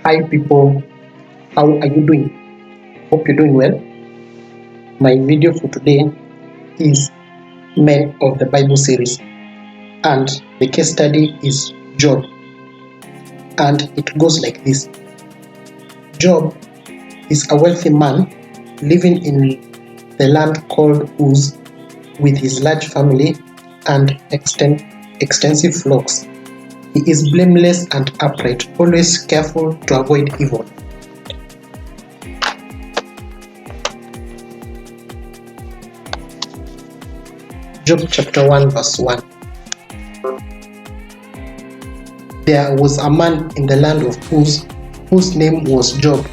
Hi people, how are you doing? Hope you're doing well. My video for today is Men of the Bible series, and the case study is Job, and it goes like this. Job is a wealthy man living in the land called Uz with his large family and extensive flocks. He is blameless and upright, always careful to avoid evil. Job chapter 1 verse 1. There was a man in the land of Uz whose name was Job,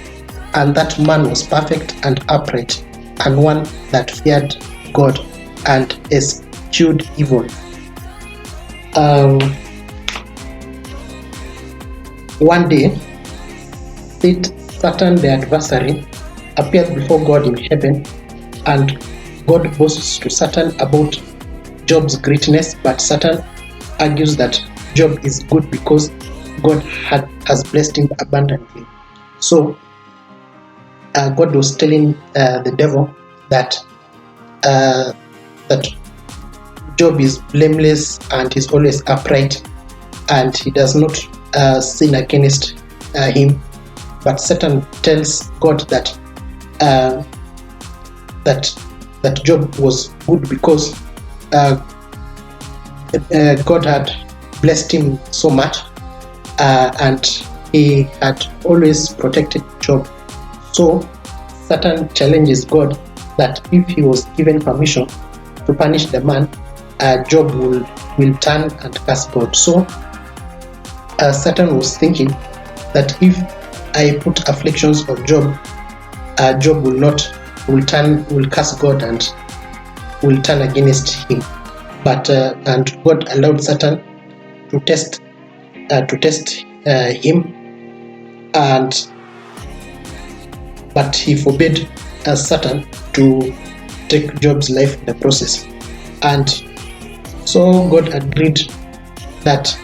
and that man was perfect and upright, and one that feared God and eschewed evil. One day, Satan the adversary appeared before God in heaven, and God boasts to Satan about Job's greatness, but Satan argues that Job is good because God has blessed him abundantly. So God was telling the devil that Job is blameless and is always upright, and he does not sin against him. But Satan tells God that that Job was good because God had blessed him so much, and he had always protected Job. So Satan challenges God that if he was given permission to punish the man, Job will turn and curse God. So Satan was thinking that if I put afflictions on Job, Job will curse God and will turn against him. But and God allowed Satan to test him, but he forbade Satan to take Job's life in the process. And so God agreed that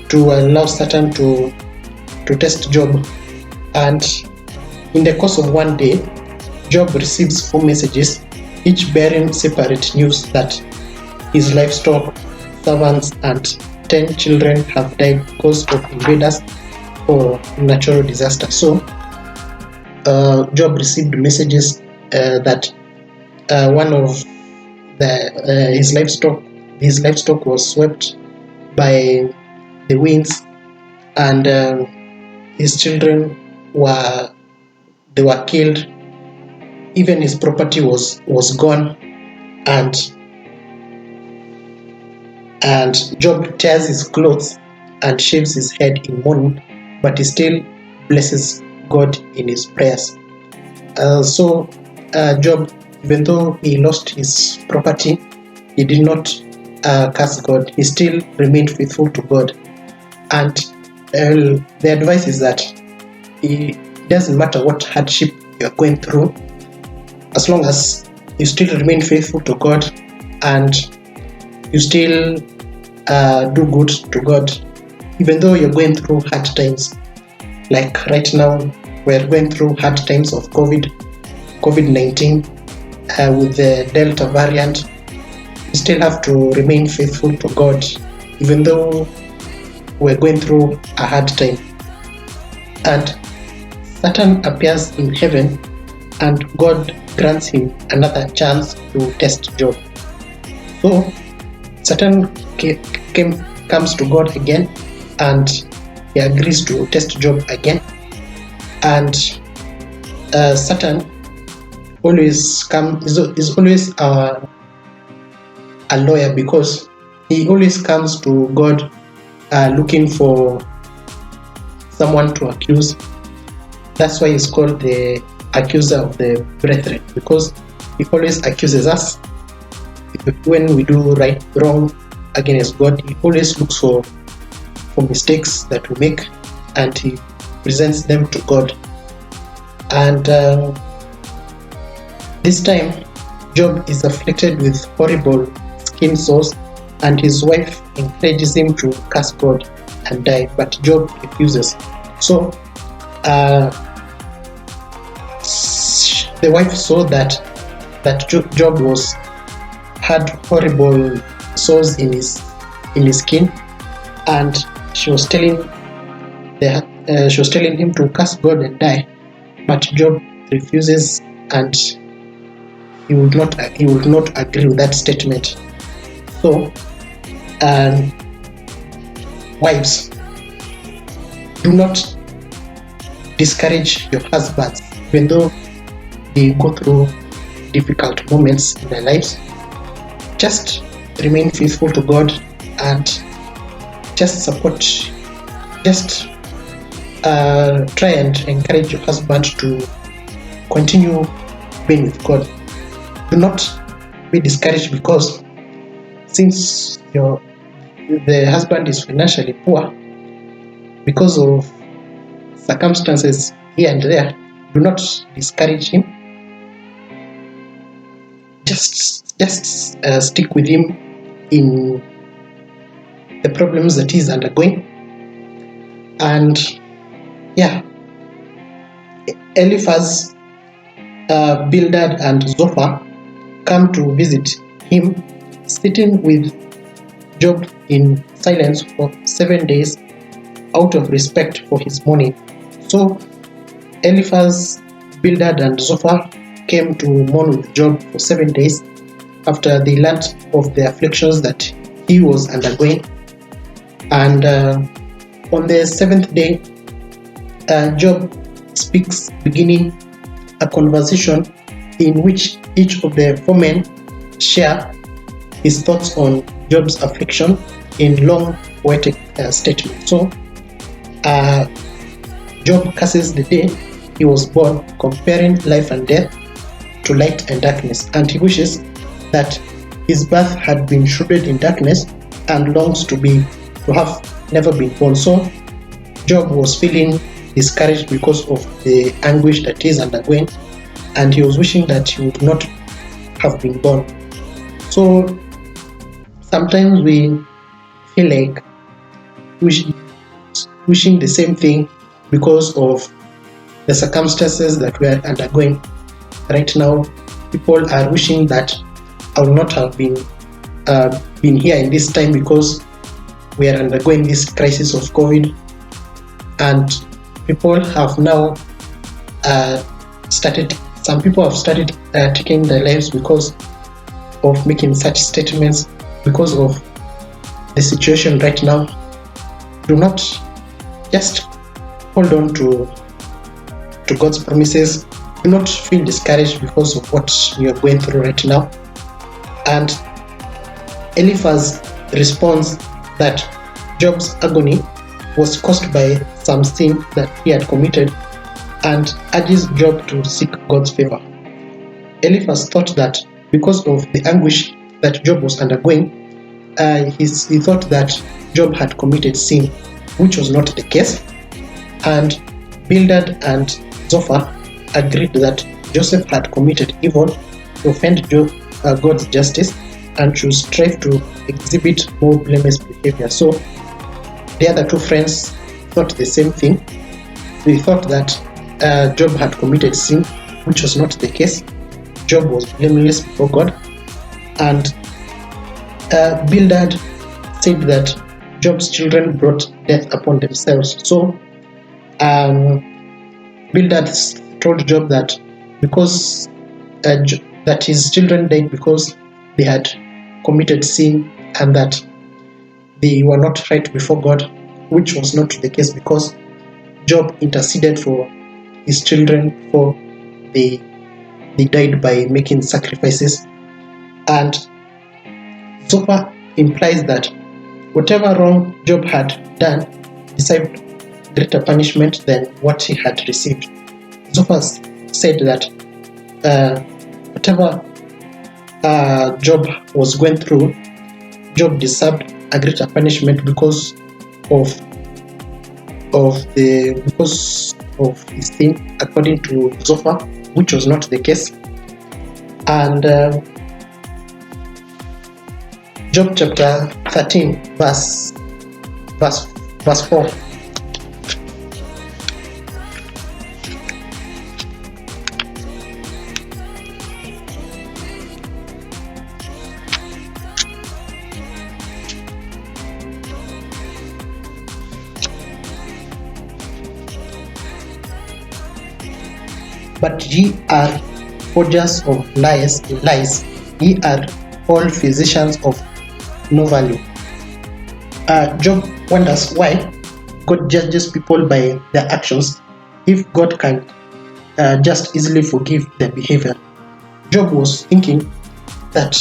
to allow Satan to test Job. And in the course of one day, Job receives 4 messages, each bearing separate news that his livestock, servants, and 10 children have died because of invaders or natural disaster. So Job received messages that one of his livestock was swept by the winds, and his children were killed. Even his property was gone, and Job tears his clothes and shaves his head in mourning, but he still blesses God in his prayers. So Job, even though he lost his property, he did not curse God. He still remained faithful to God. And the advice is that it doesn't matter what hardship you are going through, as long as you still remain faithful to God and you still do good to God, even though you're going through hard times. Like right now, we're going through hard times of COVID-19 with the Delta variant. You still have to remain faithful to God, even though we're going through a hard time. And Satan appears in heaven, and God grants him another chance to test Job. So Satan comes to God again, and he agrees to test Job again. And Satan is always a lawyer, because he always comes to God looking for someone to accuse. That's why he's called the accuser of the brethren, because he always accuses us when we do wrong against God. He always looks for mistakes that we make, and he presents them to God. And this time Job is afflicted with horrible skin sores, and his wife encourages him to curse God and die, but Job refuses. So uh, the wife saw that Job had horrible sores in his skin, and she was telling him to curse God and die, but Job refuses, and he would not agree with that statement. So, wives, do not discourage your husbands, even though they go through difficult moments in their lives. Just remain faithful to God and just support, just try and encourage your husband to continue being with God. Do not be discouraged because since the husband is financially poor because of circumstances here and there, do not discourage him. Just stick with him in the problems that he's undergoing. And yeah, Eliphaz, Bildad, and Zophar come to visit him, sitting with Job in silence for 7 days out of respect for his mourning. So Eliphaz, Bildad, and Zophar came to mourn with Job for 7 days after they learnt of the afflictions that he was undergoing. And on the 7th day, Job speaks, beginning a conversation in which each of the 4 men share his thoughts on Job's affliction in long poetic statements. So Job curses the day he was born, comparing life and death to light and darkness, and he wishes that his birth had been shrouded in darkness and longs to have never been born. So Job was feeling discouraged because of the anguish that he is undergoing, and he was wishing that he would not have been born. So sometimes we feel like wishing the same thing because of the circumstances that we are undergoing. Right now, people are wishing that I would not have been here in this time because we are undergoing this crisis of COVID, and people have now some people have started taking their lives because of making such statements, because of the situation right now. Do not just hold on to God's promises. Do not feel discouraged because of what you are going through right now. And Eliphaz responds that Job's agony was caused by some sin that he had committed, and urges Job to seek God's favor. Eliphaz thought that because of the anguish that Job was undergoing, he thought that Job had committed sin, which was not the case. And Bildad and Zophar agreed that Joseph had committed evil to offend God's justice and should strive to exhibit more blameless behavior. So the other 2 friends thought the same thing. They thought that Job had committed sin, which was not the case. Job was blameless before God. And Bildad said that Job's children brought death upon themselves. So Bildad told Job that because that his children died because they had committed sin, and that they were not right before God, which was not the case because Job interceded for his children before they died by making sacrifices. And Zophar implies that whatever wrong Job had done deserved greater punishment than what he had received. Zophar said that whatever Job was going through, Job deserved a greater punishment because of his sin, according to Zophar, which was not the case. And Job chapter 13, verse 4. But ye are forgers of lies, ye are all physicians of no value. Job wonders why God judges people by their actions if God can just easily forgive their behavior. Job was thinking that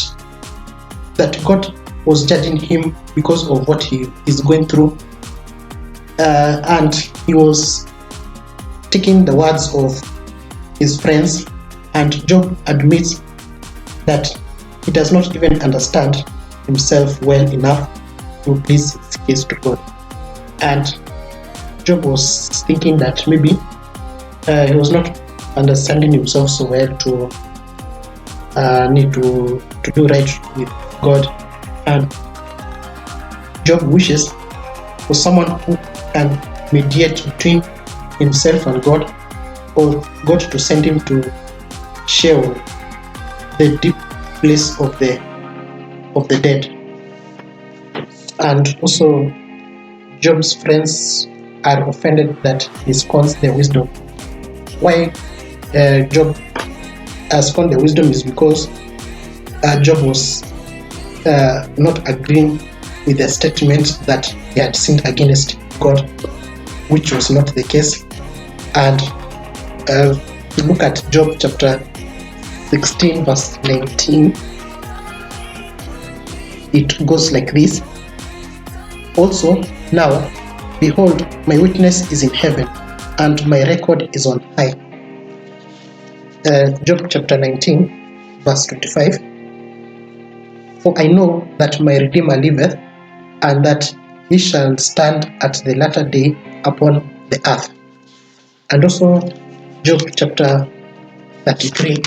God was judging him because of what he is going through, and he was taking the words of his friends, and Job admits that he does not even understand himself well enough to please his case to God. And Job was thinking that maybe he was not understanding himself so well to need to do right with God. And Job wishes for someone who can mediate between himself and God, or God to send him to share the deep place of the dead. And also, Job's friends are offended that he scorns their wisdom. Why Job scorned the wisdom is because Job was not agreeing with the statement that he had sinned against God, which was not the case. And look at Job chapter 16 verse 19. It goes like this: also now, behold, my witness is in heaven, and my record is on high. Job chapter 19 verse 25. For I know that my Redeemer liveth, and that he shall stand at the latter day upon the earth. And also Job chapter 33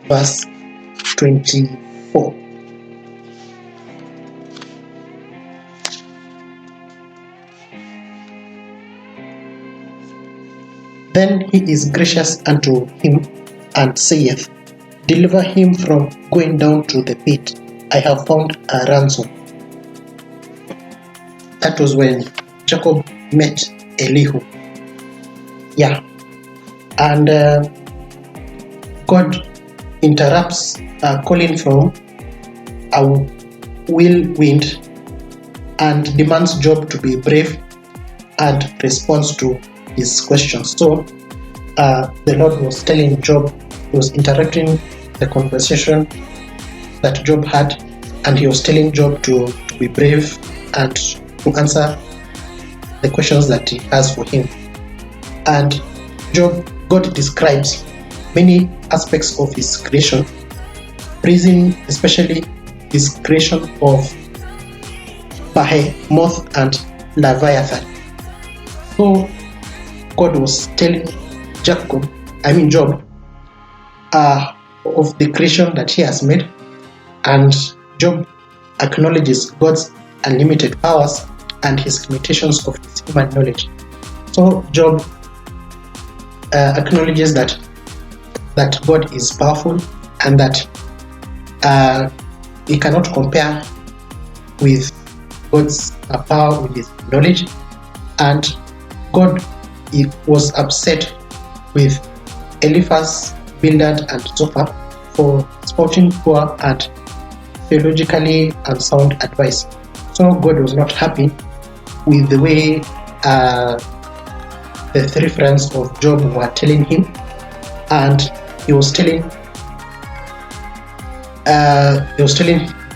verse 24. Then he is gracious unto him, and saith, deliver him from going down to the pit. I have found a ransom. That was when Jacob met Elihu. Yeah. And God interrupts calling from a whirlwind and demands Job to be brave and responds to his questions. So the Lord was telling Job, he was interrupting the conversation that Job had, and he was telling Job to be brave and to answer the questions that he has for him. And God describes many aspects of his creation, praising especially his creation of Behemoth and Leviathan. So God was telling Job of the creation that he has made, and Job acknowledges God's unlimited powers and his limitations of his human knowledge. So Job acknowledges that God is powerful, and that he cannot compare with God's power with his knowledge. And God was upset with Eliphaz, Bildad, and Zophar for spouting poor and theologically unsound advice. So God was not happy with the way the three friends of Job were telling him, and he was telling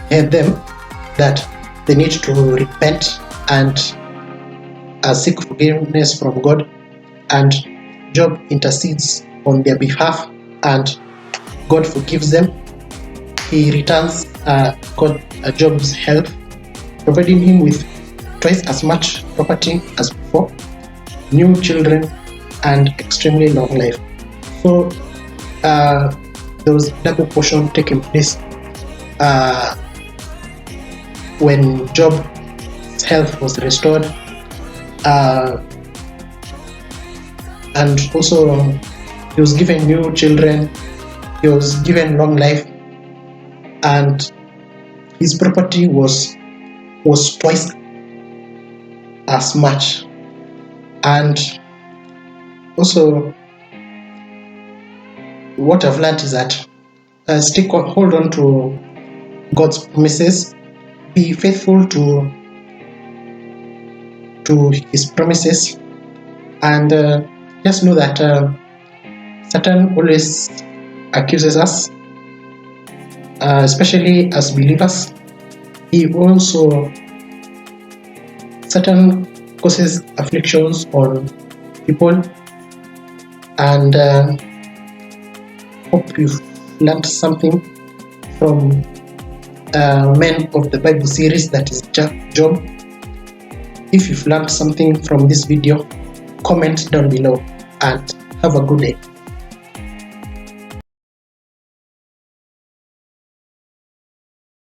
them that they need to repent and seek forgiveness from God. And Job intercedes on their behalf, and God forgives them. He returns Job's health, providing him with twice as much property as before, new children, and extremely long life. So there was double portion taking place when Job's health was restored, and also he was given new children, he was given long life, and his property was twice as much. And also what I've learned is that hold on to God's promises, be faithful to His promises, and just know that Satan always accuses us, especially as believers. Satan causes afflictions on people, and hope you've learned something from Men of the Bible series, that is Job. If you've learned something from this video, comment down below and have a good day.